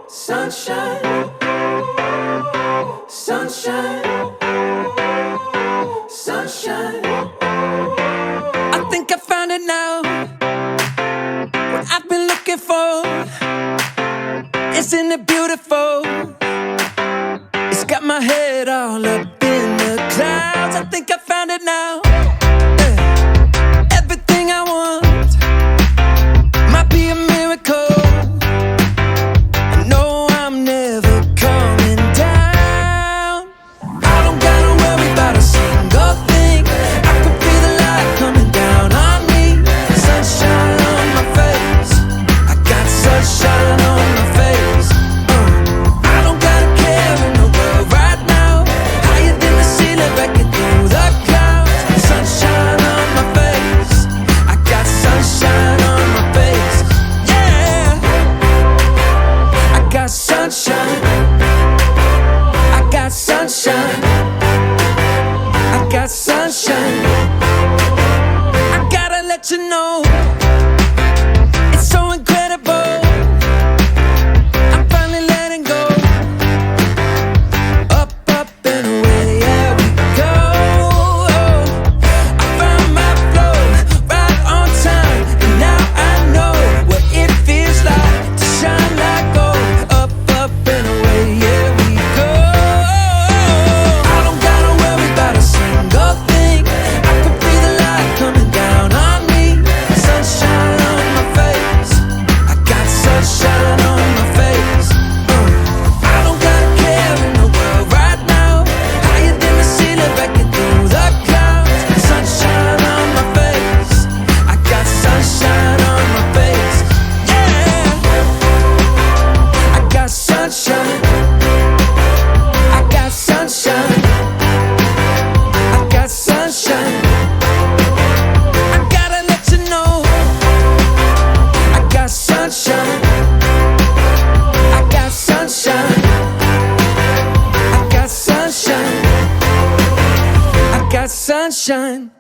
Sunshine, sunshine, sunshine. I think I found it now. What I've been looking for. Isn't it beautiful? It's got my head all up in the clouds. I think I found it now. Everything I want might be a miracle. I know I'm never coming down. I don't gotta worry about a single thing. I can feel the light coming down on me. Sunshine on my face. I got sunshine on my face. I don't gotta care in the world right now. Higher than the ceiling, breaking through the clouds. Sunshine on my face. I got sunshine on my face. Yeah, I got sunshine. I got sunshine. I got sunshine. I gotta let you know, it's so incredible. I'm finally letting go. Up, up and away, yeah we go. I found my flow right on time, and now I know what it feels like to shine like gold. Up, up and away, yeah we go. I don't gotta worry about a single thing. I can feel the light coming down on me. Sunshine on my face. I got sunshine on my face. I don't gotta care in the world right now. Higher than the ceiling, breaking through the clouds. Sunshine on my face. I got sunshine on my face. Yeah, I got sunshine. I got sunshine. I got sunshine. I gotta let you know, I got sunshine. I got sunshine. I got sunshine. I got sunshine.